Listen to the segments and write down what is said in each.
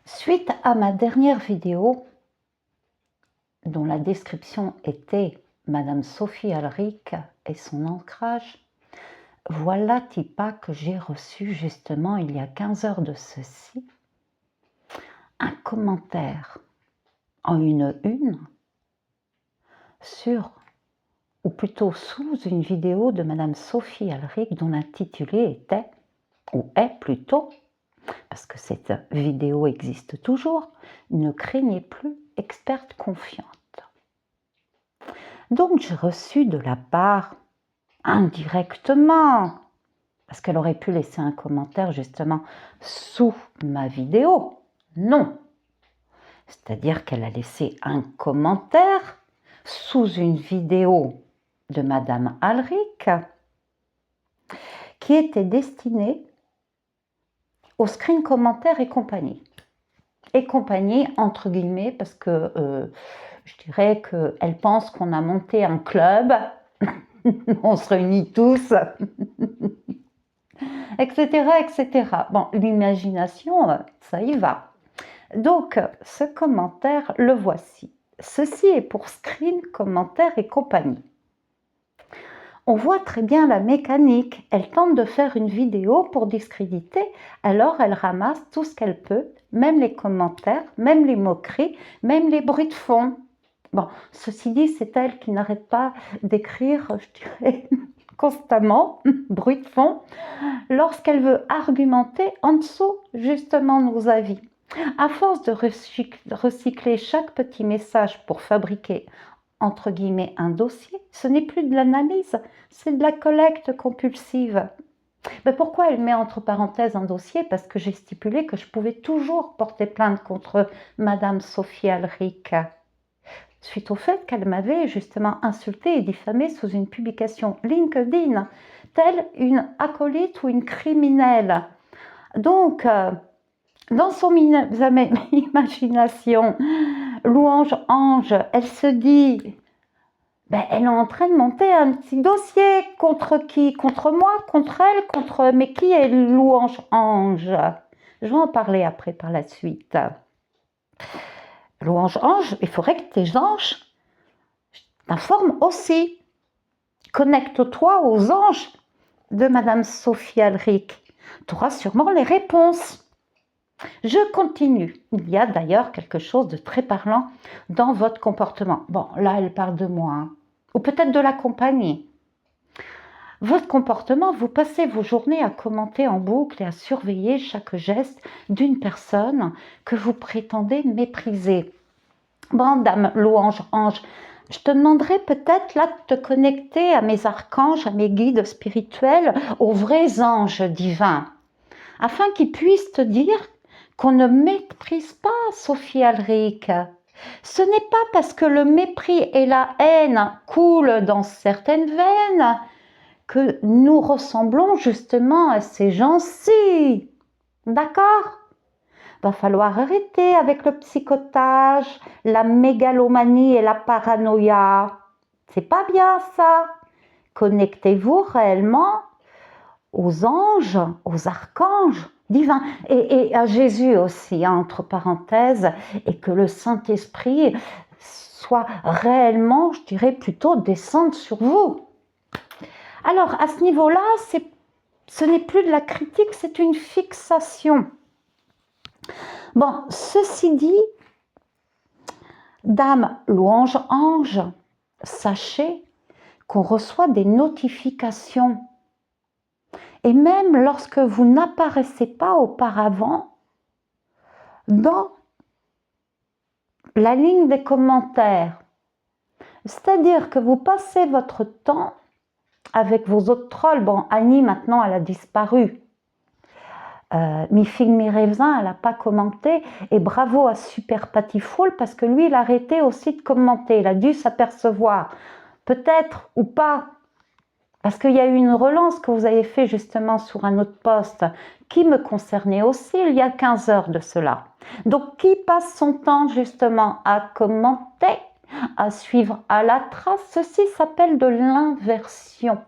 Suite à ma dernière vidéo, dont la description était Madame Sophie Alric et son ancrage, voilà Tipa que j'ai reçu justement il y a 15 heures de ceci, un commentaire en une sur, ou plutôt sous une vidéo de Madame Sophie Alric dont l'intitulé était, ou est plutôt, parce que cette vidéo existe toujours, ne craignez plus, experte confiante. Donc j'ai reçu de la part, indirectement, parce qu'elle aurait pu laisser un commentaire justement sous ma vidéo, non. C'est-à-dire qu'elle a laissé un commentaire sous une vidéo de Madame Alric qui était destinée au screen commentaire et compagnie. Et compagnie entre guillemets parce que je dirais qu'elle pense qu'on a monté un club, on se réunit tous, etc., etc. Bon, l'imagination, ça y va. Donc, ce commentaire, le voici. Ceci est pour screen, commentaire et compagnie. On voit très bien la mécanique. Elle tente de faire une vidéo pour discréditer, alors elle ramasse tout ce qu'elle peut, même les commentaires, même les moqueries, même les bruits de fond. Bon, ceci dit, c'est elle qui n'arrête pas d'écrire, je dirais, constamment, bruit de fond, lorsqu'elle veut argumenter en dessous, justement, nos avis. À force de recycler chaque petit message pour fabriquer, entre guillemets, un dossier, ce n'est plus de l'analyse, c'est de la collecte compulsive. Mais pourquoi elle met entre parenthèses un dossier? Parce que j'ai stipulé que je pouvais toujours porter plainte contre Madame Sophie Alric, suite au fait qu'elle m'avait justement insultée et diffamée sous une publication LinkedIn, telle une acolyte ou une criminelle. Donc, dans son imagination, louange ange, elle se dit, ben, elle est en train de monter un petit dossier contre qui? Contre moi, contre elle, contre... Mais qui est louange ange? Je vais en parler après par la suite. Louange ange, il faudrait que tes anges t'informent aussi. Connecte-toi aux anges de Madame Sophie Alric. Tu auras sûrement les réponses. Je continue. Il y a d'ailleurs quelque chose de très parlant dans votre comportement. Bon, là, elle parle de moi, hein. Ou peut-être de la compagnie. Votre comportement, vous passez vos journées à commenter en boucle et à surveiller chaque geste d'une personne que vous prétendez mépriser. Bon, dame louange ange, je te demanderai peut-être là de te connecter à mes archanges, à mes guides spirituels, aux vrais anges divins, afin qu'ils puissent te dire qu'on ne méprise pas Sophie Alric. Ce n'est pas parce que le mépris et la haine coulent dans certaines veines que nous ressemblons justement à ces gens-ci. D'accord? Va falloir arrêter avec le psychotage, la mégalomanie et la paranoïa. C'est pas bien ça. Connectez-vous réellement aux anges, aux archanges divins et à Jésus aussi, entre parenthèses, et que le Saint-Esprit soit réellement, je dirais plutôt, descende sur vous. Alors, à ce niveau-là, ce n'est plus de la critique, c'est une fixation. Bon, ceci dit, dame louange ange, sachez qu'on reçoit des notifications. Et même lorsque vous n'apparaissez pas auparavant dans la ligne des commentaires, c'est-à-dire que vous passez votre temps avec vos autres trolls. Bon, Annie, maintenant, elle a disparu. Mi fig mi raisin, elle n'a pas commenté. Et bravo à Super Patifoul, parce que lui, il a arrêté aussi de commenter. Il a dû s'apercevoir, peut-être ou pas, parce qu'il y a eu une relance que vous avez fait justement sur un autre post qui me concernait aussi il y a 15 heures de cela. Donc, qui passe son temps justement à commenter, à suivre à la trace, ceci s'appelle de l'inversion.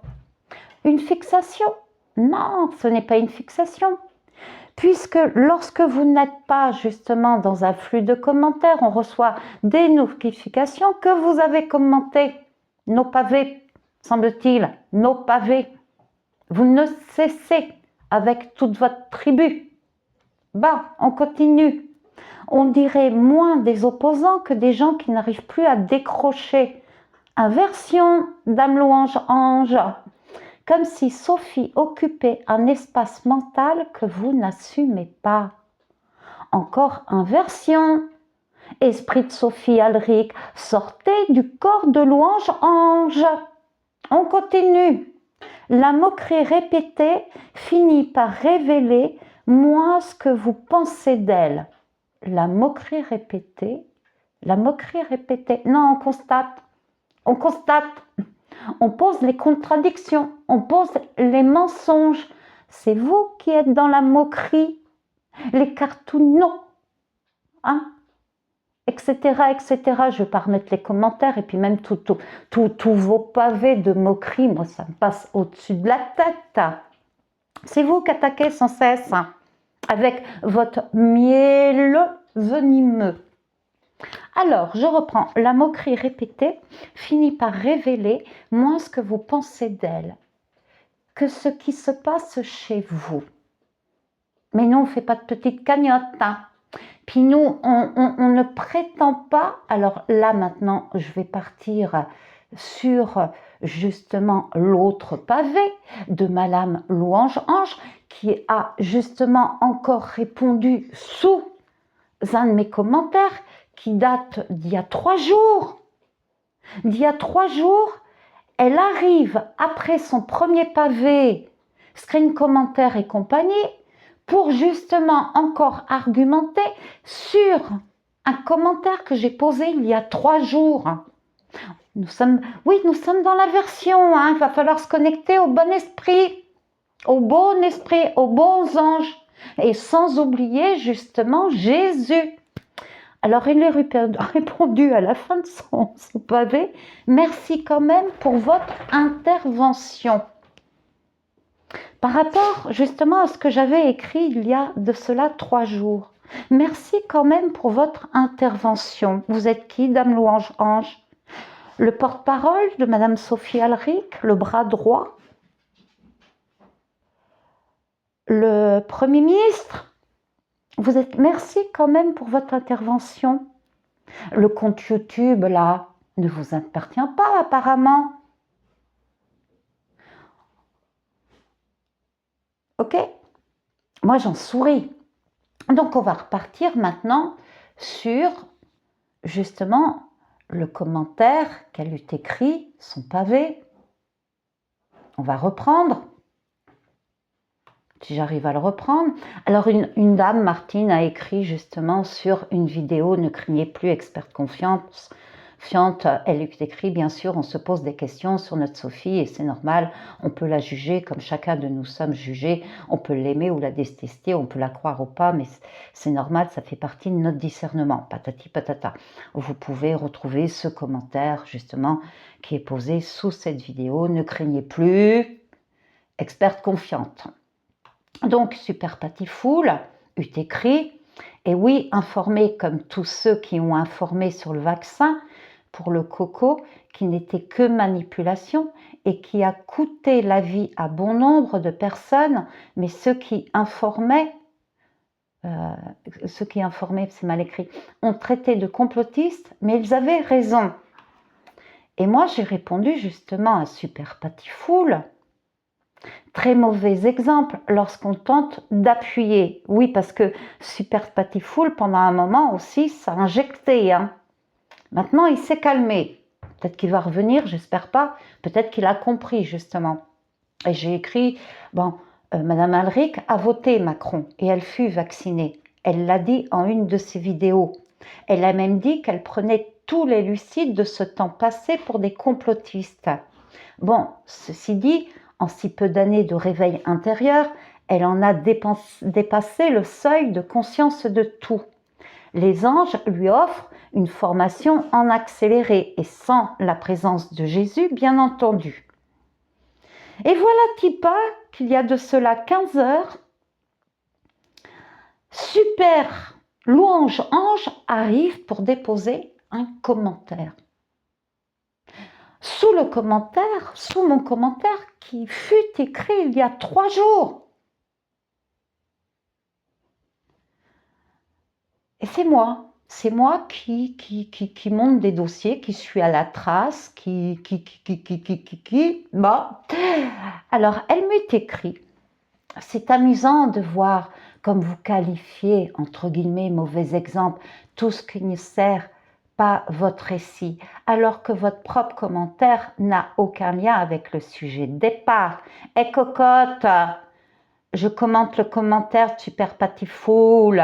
Une fixation? Non, ce n'est pas une fixation. puisque lorsque vous n'êtes pas justement dans un flux de commentaires, on reçoit des notifications que vous avez commenté nos pavés, semble-t-il, nos pavés. Vous ne cessez avec toute votre tribu. On continue. On dirait moins des opposants que des gens qui n'arrivent plus à décrocher. Inversion d'âme louange ange. Comme si Sophie occupait un espace mental que vous n'assumez pas. Encore inversion. Esprit de Sophie Alric, sortez du corps de louange ange. On continue. La moquerie répétée finit par révéler moins ce que vous pensez d'elle. La moquerie répétée. Non, on constate. On pose les contradictions, on pose les mensonges. C'est vous qui êtes dans la moquerie, les cartoons, hein, etc., etc. Je ne vais pas remettre les commentaires et puis même tous vos pavés de moquerie, moi ça me passe au-dessus de la tête. C'est vous qui attaquez sans cesse avec votre miel venimeux. Alors, je reprends. La moquerie répétée finit par révéler moins ce que vous pensez d'elle que ce qui se passe chez vous. Mais nous, on ne fait pas de petites cagnottes. Hein. Puis nous, on ne prétend pas. Alors là, maintenant, je vais partir sur justement l'autre pavé de Madame Louange Ange qui a justement encore répondu sous un de mes commentaires qui date d'il y a 3 jours. D'il y a 3 jours, elle arrive après son premier pavé, screen commentaire et compagnie, pour justement encore argumenter sur un commentaire que j'ai posé il y a 3 jours. Nous sommes dans l'aversion, hein. Il va falloir se connecter au bon esprit, aux bons anges, et sans oublier justement Jésus. Alors, il a répondu à la fin de son pavé, merci quand même pour votre intervention. Par rapport justement à ce que j'avais écrit il y a de cela 3 jours. Merci quand même pour votre intervention. Vous êtes qui, Dame Louange Ange? Le porte-parole de Madame Sophie Alric, le bras droit? Le Premier ministre? Vous êtes, merci quand même pour votre intervention. Le compte YouTube, là, ne vous appartient pas apparemment. Ok? Moi, j'en souris. Donc, on va repartir maintenant sur, justement, le commentaire qu'elle eut écrit, son pavé. On va reprendre. Si j'arrive à le reprendre. Alors, une dame, Martine, a écrit justement sur une vidéo « Ne craignez plus, experte confiante ». Elle eut écrit, bien sûr, on se pose des questions sur notre Sophie et c'est normal, on peut la juger comme chacun de nous sommes jugés, on peut l'aimer ou la détester, on peut la croire ou pas, mais c'est normal, ça fait partie de notre discernement, patati patata. Vous pouvez retrouver ce commentaire, justement, qui est posé sous cette vidéo « Ne craignez plus, experte confiante ». Donc, Super Patifool eut écrit, et oui, informé comme tous ceux qui ont informé sur le vaccin pour le coco, qui n'était que manipulation et qui a coûté la vie à bon nombre de personnes, mais ceux qui informaient, c'est mal écrit, ont traité de complotistes, mais ils avaient raison. Et moi, j'ai répondu justement à Super Patifool. Très mauvais exemple lorsqu'on tente d'appuyer. Oui, parce que Super Patifool, pendant un moment aussi, ça a injecté. Hein. Maintenant, il s'est calmé. Peut-être qu'il va revenir, j'espère pas. Peut-être qu'il a compris, justement. Et j'ai écrit, Madame Alric a voté Macron et elle fut vaccinée. Elle l'a dit en une de ses vidéos. Elle a même dit qu'elle prenait tous les lucides de ce temps passé pour des complotistes. Bon, ceci dit, en si peu d'années de réveil intérieur, elle en a dépassé le seuil de conscience de tout. Les anges lui offrent une formation en accéléré et sans la présence de Jésus, bien entendu. Et voilà Tipa qu'il y a de cela 15 heures super louange-ange arrive pour déposer un commentaire. Sous le commentaire, sous mon commentaire qui fut écrit il y a 3 jours. Et c'est moi qui monte des dossiers, qui suis à la trace, Bah. Alors, elle m'est écrit. C'est amusant de voir comme vous qualifiez, entre guillemets, mauvais exemple, tout ce qui ne sert pas votre récit, alors que votre propre commentaire n'a aucun lien avec le sujet de départ. Eh cocotte, je commente le commentaire, tu perds pas tes foules.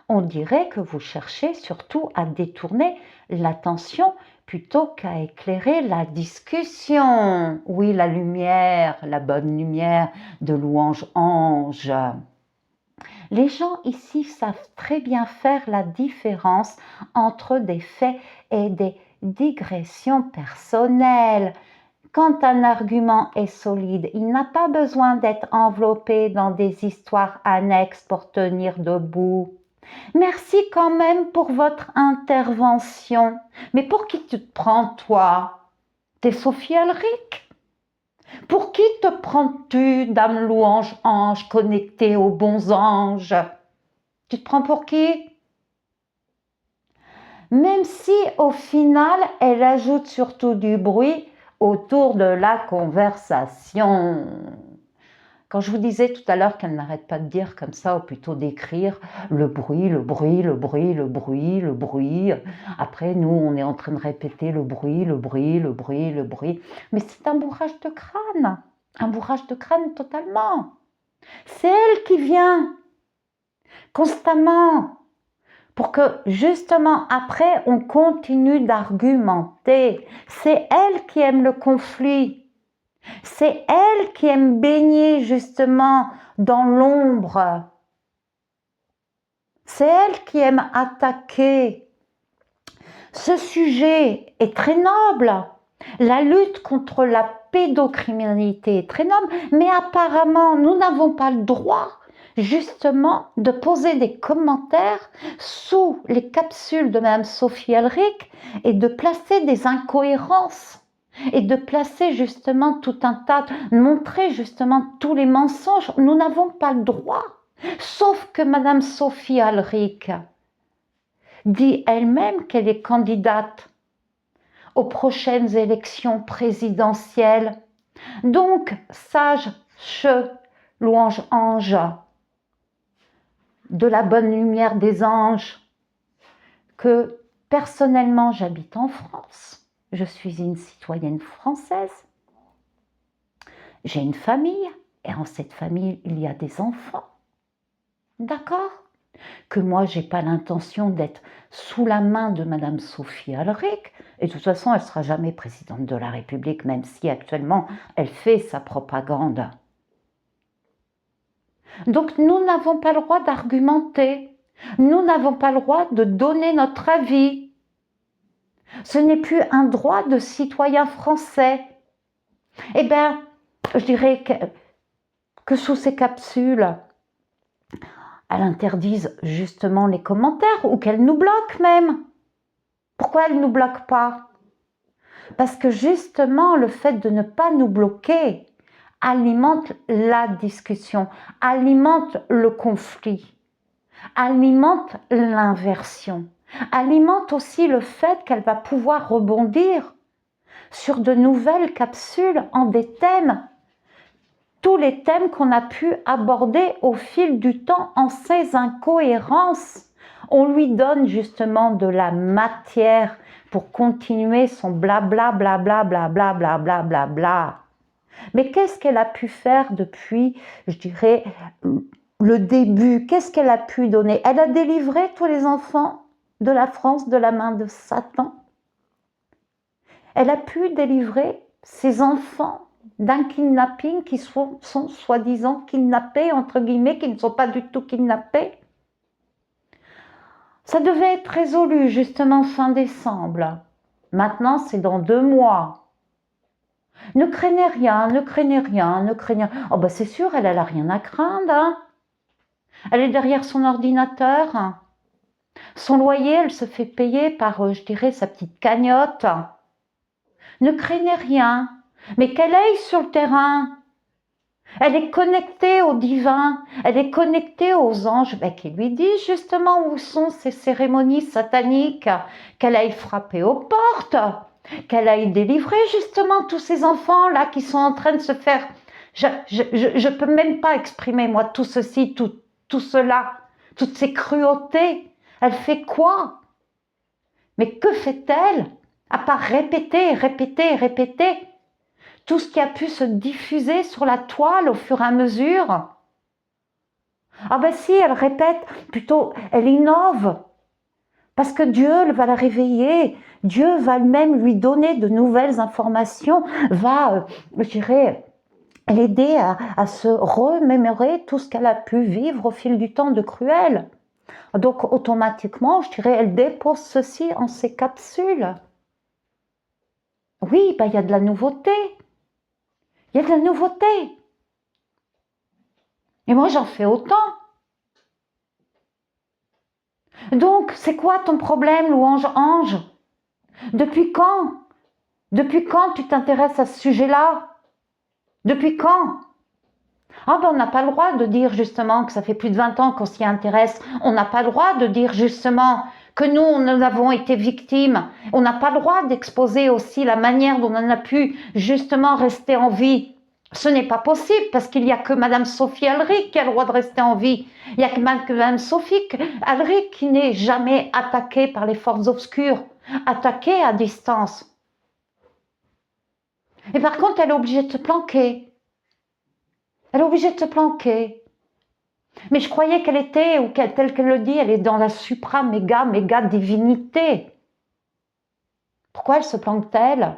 On dirait que vous cherchez surtout à détourner l'attention plutôt qu'à éclairer la discussion. Oui, la lumière, la bonne lumière de louange-ange. Les gens ici savent très bien faire la différence entre des faits et des digressions personnelles. Quand un argument est solide, il n'a pas besoin d'être enveloppé dans des histoires annexes pour tenir debout. Merci quand même pour votre intervention. Mais pour qui tu te prends, toi? T'es Sophie Elric? Pour qui te prends-tu, dame louange-ange connectée aux bons anges? Tu te prends pour qui? Même si au final, elle ajoute surtout du bruit autour de la conversation. Quand je vous disais tout à l'heure qu'elle n'arrête pas de dire comme ça, ou plutôt d'écrire le bruit, le bruit, le bruit, le bruit, le bruit. Après, nous, on est en train de répéter le bruit, le bruit, le bruit, le bruit. Mais c'est un bourrage de crâne totalement. C'est elle qui vient constamment pour que justement après, on continue d'argumenter. C'est elle qui aime le conflit. C'est elle qui aime baigner justement dans l'ombre. C'est elle qui aime attaquer. Ce sujet est très noble. La lutte contre la pédocriminalité est très noble, mais apparemment, nous n'avons pas le droit justement de poser des commentaires sous les capsules de Mme Sophie Elric et de placer des incohérences. Et de placer justement tout un tas, de montrer justement tous les mensonges. Nous n'avons pas le droit. Sauf que Madame Sophie Elric dit elle-même qu'elle est candidate aux prochaines élections présidentielles. Donc, sage, louange-ange, de la bonne lumière des anges, que personnellement j'habite en France. Je suis une citoyenne française. J'ai une famille et en cette famille, il y a des enfants. D'accord? Que moi, je n'ai pas l'intention d'être sous la main de Madame Sophie Elric. Et de toute façon, elle ne sera jamais présidente de la République, même si actuellement, elle fait sa propagande. Donc, nous n'avons pas le droit d'argumenter. Nous n'avons pas le droit de donner notre avis. Ce n'est plus un droit de citoyen français. Eh bien, je dirais que sous ces capsules, elle interdise justement les commentaires ou qu'elle nous bloque même. Pourquoi elle ne nous bloque pas? Parce que justement, le fait de ne pas nous bloquer alimente la discussion, alimente le conflit, alimente l'inversion, alimente aussi le fait qu'elle va pouvoir rebondir sur de nouvelles capsules en des thèmes, tous les thèmes qu'on a pu aborder au fil du temps en ces incohérences. On lui donne justement de la matière pour continuer son blabla, blabla, blabla, blabla, blabla. Mais qu'est-ce qu'elle a pu faire depuis, je dirais, le début? Qu'est-ce qu'elle a pu donner? Elle a délivré tous les enfants de la France de la main de Satan. Elle a pu délivrer ses enfants d'un kidnapping qui sont soi-disant kidnappés, entre guillemets, qui ne sont pas du tout kidnappés. Ça devait être résolu justement fin décembre. Maintenant, c'est dans 2 mois. Ne craignez rien, ne craignez rien, ne craignez rien. Oh ben c'est sûr, elle n'a rien à craindre. Hein. Elle est derrière son ordinateur. Son loyer, elle se fait payer par, je dirais, sa petite cagnotte. Ne craignez rien, mais qu'elle aille sur le terrain. Elle est connectée au divin, elle est connectée aux anges qui lui disent justement où sont ces cérémonies sataniques, qu'elle aille frapper aux portes, qu'elle aille délivrer justement tous ces enfants-là qui sont en train de se faire... Je peux même pas exprimer moi tout ceci, tout cela, toutes ces cruautés. Elle fait quoi? Mais que fait-elle à part répéter, répéter, répéter tout ce qui a pu se diffuser sur la toile au fur et à mesure? Ah ben si, elle répète, plutôt, elle innove. Parce que Dieu va la réveiller, Dieu va même lui donner de nouvelles informations, va, je dirais, l'aider à se remémorer tout ce qu'elle a pu vivre au fil du temps de cruel. Donc automatiquement, je dirais, elle dépose ceci en ses capsules. Oui, ben, il y a de la nouveauté. Il y a de la nouveauté. Et moi, j'en fais autant. Donc, c'est quoi ton problème, louange ange? Depuis quand? Depuis quand tu t'intéresses à ce sujet-là? Depuis quand? Ah ben, on n'a pas le droit de dire justement que ça fait plus de 20 ans qu'on s'y intéresse. On n'a pas le droit de dire justement que nous avons été victimes. On n'a pas le droit d'exposer aussi la manière dont on a pu justement rester en vie. Ce n'est pas possible parce qu'il n'y a que Madame Sophie Alric qui a le droit de rester en vie. Il n'y a que Madame Sophie Alric qui n'est jamais attaquée par les forces obscures, attaquée à distance. Et par contre, elle est obligée de se planquer. Elle est obligée de se planquer. Mais je croyais qu'elle était, ou telle qu'elle le dit, elle est dans la méga divinité. Pourquoi elle se planque-t-elle?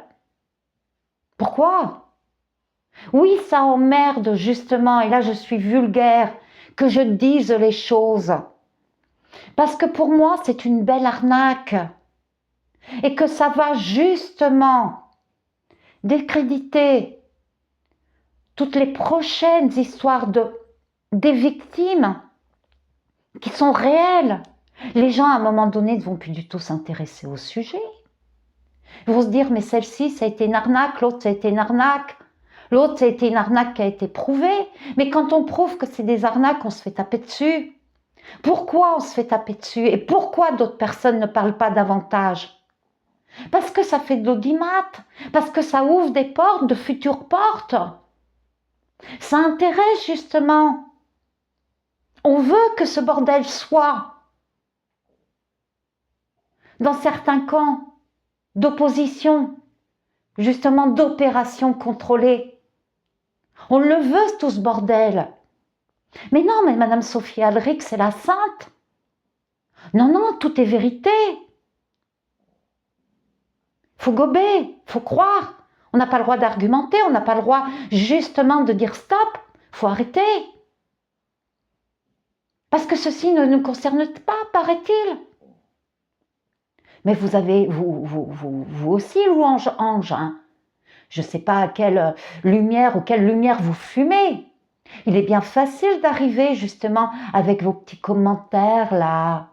Pourquoi? Oui, ça emmerde justement, et là je suis vulgaire, que je dise les choses. Parce que pour moi, c'est une belle arnaque. Et que ça va justement décréditer toutes les prochaines histoires des victimes qui sont réelles. Les gens, à un moment donné, ne vont plus du tout s'intéresser au sujet. Ils vont se dire, mais celle-ci, ça a été une arnaque, l'autre, ça a été une arnaque. L'autre, ça a été une arnaque qui a été prouvée. Mais quand on prouve que c'est des arnaques, on se fait taper dessus. Pourquoi on se fait taper dessus? Et pourquoi d'autres personnes ne parlent pas davantage? Parce que ça fait de l'audimat. Parce que ça ouvre des portes, de futures portes. Ça intéresse justement. On veut que ce bordel soit dans certains camps d'opposition, justement d'opération contrôlée. On le veut tout ce bordel. Mais non, mais Madame Sophie Alric, c'est la sainte. Non, non, tout est vérité. Faut gober, faut croire. On n'a pas le droit d'argumenter, on n'a pas le droit justement de dire stop. Faut arrêter. Parce que ceci ne nous concerne pas, paraît-il. Mais vous avez, vous aussi, louange ange, hein. Je ne sais pas à quelle lumière ou quelle lumière vous fumez. Il est bien facile d'arriver justement avec vos petits commentaires là.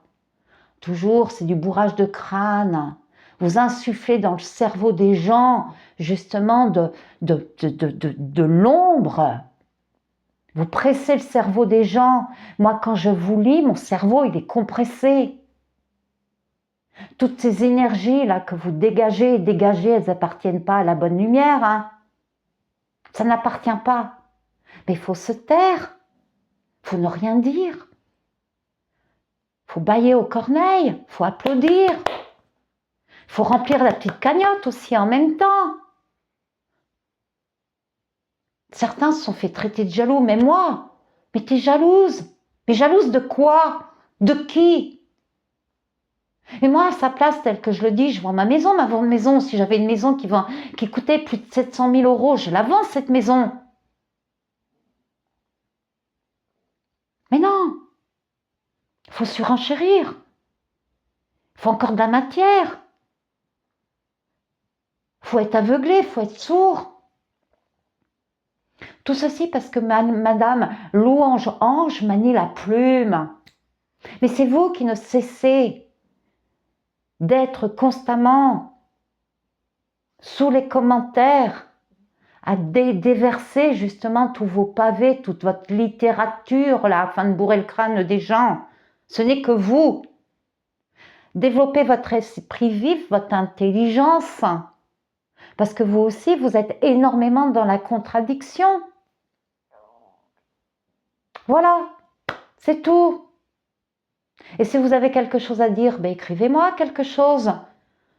Toujours, c'est du bourrage de crâne. Vous insufflez dans le cerveau des gens justement de l'ombre. Vous pressez le cerveau des gens. Moi, quand je vous lis, mon cerveau, il est compressé. Toutes ces énergies-là que vous dégagez, elles n'appartiennent pas à la bonne lumière. Hein. Ça n'appartient pas. Mais il faut se taire. Il faut ne rien dire. Il faut bâiller aux corneilles. Il faut applaudir. Il faut remplir la petite cagnotte aussi en même temps. Certains se sont fait traiter de jaloux, mais moi, mais t'es jalouse. Mais jalouse de quoi? De qui? Et moi, à sa place, telle que je le dis, je vends ma maison. Si j'avais une maison qui coûtait plus de 700 000 euros, je la vends cette maison. Mais non, il faut surenchérir. Il faut encore de la matière. Il faut être aveuglé, il faut être sourd. Tout ceci parce que Madame Louange Ange manie la plume. Mais c'est vous qui ne cessez d'être constamment sous les commentaires à déverser justement tous vos pavés, toute votre littérature là, afin de bourrer le crâne des gens. Ce n'est que vous. Développez votre esprit vif, votre intelligence, parce que vous aussi, vous êtes énormément dans la contradiction. Voilà, c'est tout. Et si vous avez quelque chose à dire, ben écrivez-moi quelque chose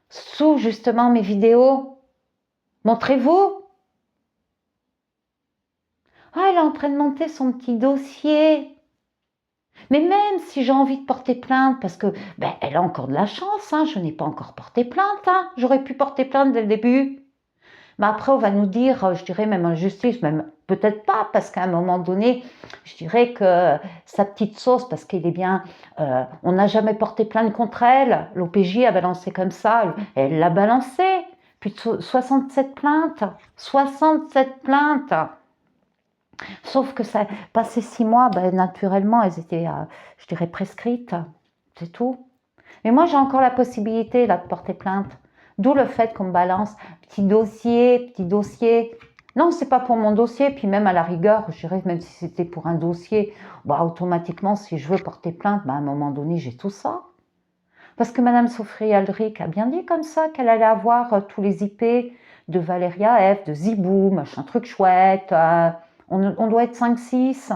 sous justement mes vidéos. Montrez-vous. Ah, elle est en train de monter son petit dossier. Mais même si j'ai envie de porter plainte, parce que ben, elle a encore de la chance, hein, je n'ai pas encore porté plainte, hein, j'aurais pu porter plainte dès le début. Mais après, on va nous dire, je dirais même en justice, même peut-être pas, parce qu'à un moment donné, je dirais que sa petite sauce, parce qu'elle est bien, on n'a jamais porté plainte contre elle, l'OPJ a balancé comme ça, elle l'a balancé, puis 67 plaintes, 67 plaintes. Sauf que ça passé 6 mois, ben, naturellement, elles étaient, je dirais, prescrites, c'est tout. Mais moi, j'ai encore la possibilité là, de porter plainte. D'où le fait qu'on me balance petit dossier, petit dossier. Non, c'est pas pour mon dossier. Puis même à la rigueur, je dirais, même si c'était pour un dossier, bah, automatiquement, si je veux porter plainte, bah, à un moment donné, j'ai tout ça. Parce que Madame Sophie Aldrich a bien dit comme ça qu'elle allait avoir tous les IP de Valéria F, de Zibou, machin truc chouette. On doit être 5-6.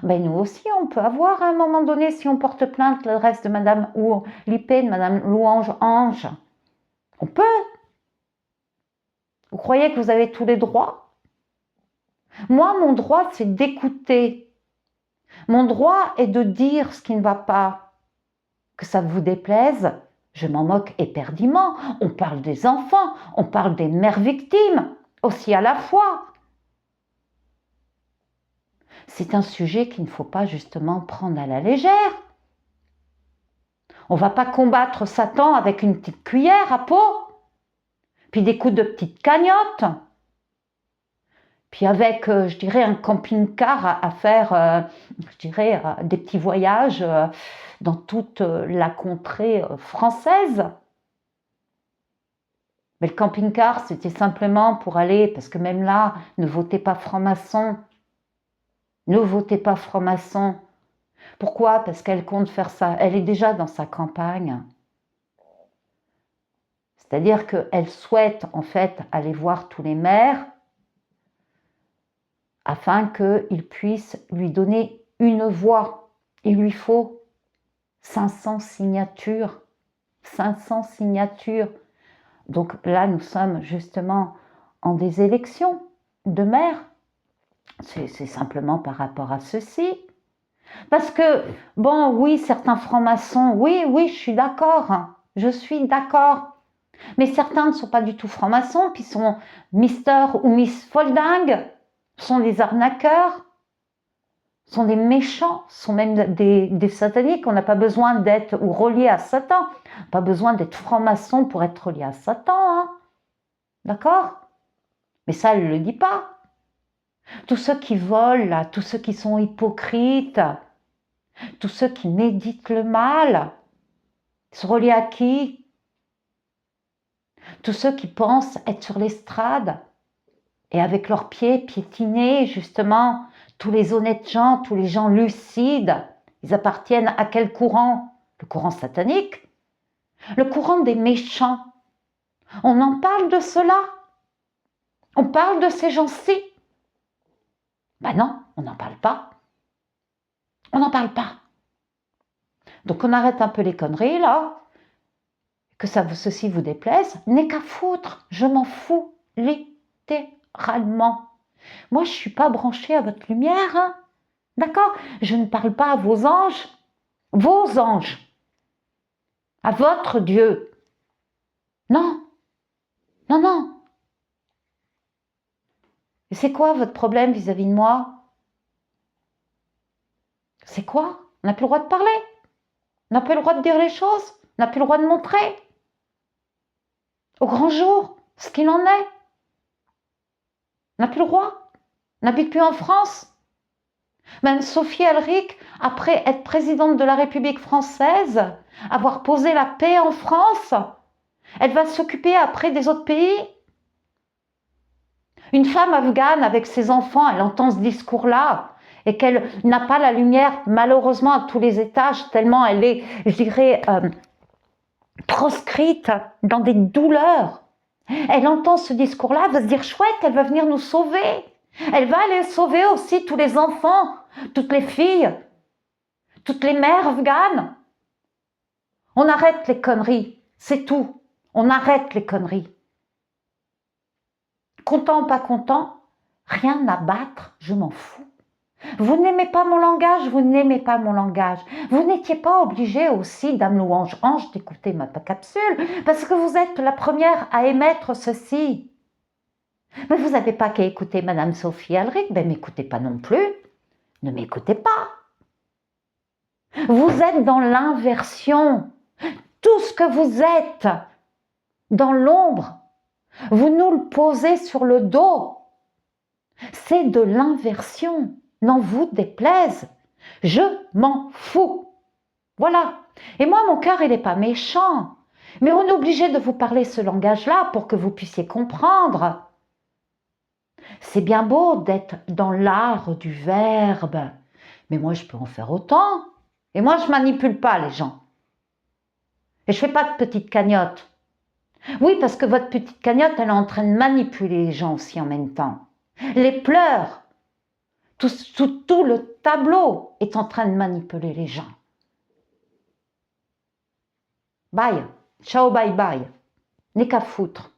Ben nous aussi, on peut avoir à un moment donné, si on porte plainte l'adresse de Madame ou l'IP de Madame Louange Ange. On peut. Vous croyez que vous avez tous les droits? Moi, mon droit, c'est d'écouter. Mon droit est de dire ce qui ne va pas. Que ça vous déplaise, je m'en moque éperdument. On parle des enfants, on parle des mères victimes, aussi à la fois. C'est un sujet qu'il ne faut pas justement prendre à la légère. On ne va pas combattre Satan avec une petite cuillère à peau, puis des coups de petite cagnotte, puis avec, je dirais, un camping-car à faire, je dirais, des petits voyages dans toute la contrée française. Mais le camping-car, c'était simplement pour aller, parce que même là, ne votez pas franc-maçon. Ne votez pas franc-maçon. Pourquoi? Parce qu'elle compte faire ça. Elle est déjà dans sa campagne. C'est-à-dire qu'elle souhaite en fait aller voir tous les maires afin qu'ils puissent lui donner une voix. Il lui faut 500 signatures. 500 signatures. Donc là, nous sommes justement en des élections de maires. C'est simplement par rapport à ceci. Parce que, bon, oui, certains francs-maçons, oui, je suis d'accord. Je suis d'accord. Mais certains ne sont pas du tout francs-maçons, puis sont Mister ou Miss Folding, sont des arnaqueurs, sont des méchants, sont même des sataniques. On n'a pas besoin d'être ou relié à Satan. Pas besoin d'être franc-maçon pour être relié à Satan. Hein. D'accord? Mais ça, elle ne le dit pas. Tous ceux qui volent, là, tous ceux qui sont hypocrites, tous ceux qui méditent le mal, ils sont reliés à qui? Tous ceux qui pensent être sur l'estrade et avec leurs pieds piétiner justement tous les honnêtes gens, tous les gens lucides, ils appartiennent à quel courant? Le courant satanique? Le courant des méchants. On en parle de cela? On parle de ces gens-ci? Ben non, on n'en parle pas. On n'en parle pas. Donc on arrête un peu les conneries là, que ceci vous déplaise, n'est qu'à foutre, je m'en fous littéralement. Moi je ne suis pas branchée à votre lumière, hein, d'accord? Je ne parle pas à vos anges, à votre Dieu. Non, non, non. Et c'est quoi votre problème vis-à-vis de moi? C'est quoi? On n'a plus le droit de parler, on n'a plus le droit de dire les choses, on n'a plus le droit de montrer au grand jour ce qu'il en est. On n'a plus le droit. n'habite plus en France. Même Sophie Elric, après être présidente de la République française, avoir posé la paix en France, elle va s'occuper après des autres pays. Une femme afghane avec ses enfants, elle entend ce discours-là et qu'elle n'a pas la lumière, malheureusement, à tous les étages, tellement elle est, je dirais, proscrite dans des douleurs. Elle entend ce discours-là, elle va se dire, chouette, elle va venir nous sauver. Elle va aller sauver aussi tous les enfants, toutes les filles, toutes les mères afghanes. On arrête les conneries, c'est tout. On arrête les conneries. Content ou pas content, rien à battre, je m'en fous. Vous n'aimez pas mon langage, vous n'aimez pas mon langage. Vous n'étiez pas obligé aussi, Dame Louange Ange, d'écouter ma capsule, parce que vous êtes la première à émettre ceci. Mais vous n'avez pas qu'à écouter Madame Sophie Elric, ben m'écoutez pas non plus. Ne m'écoutez pas. Vous êtes dans l'inversion. Tout ce que vous êtes dans l'ombre, vous nous le posez sur le dos. C'est de l'inversion. N'en vous déplaise. Je m'en fous. Voilà. Et moi, mon cœur, il n'est pas méchant. Mais on est obligé de vous parler ce langage-là pour que vous puissiez comprendre. C'est bien beau d'être dans l'art du verbe. Mais moi, je peux en faire autant. Et moi, je ne manipule pas les gens. Et je ne fais pas de petite cagnotte. Oui, parce que votre petite cagnotte, elle est en train de manipuler les gens aussi en même temps. Les pleurs, tout le tableau est en train de manipuler les gens. Bye. Ciao, bye, bye. N'est qu'à foutre.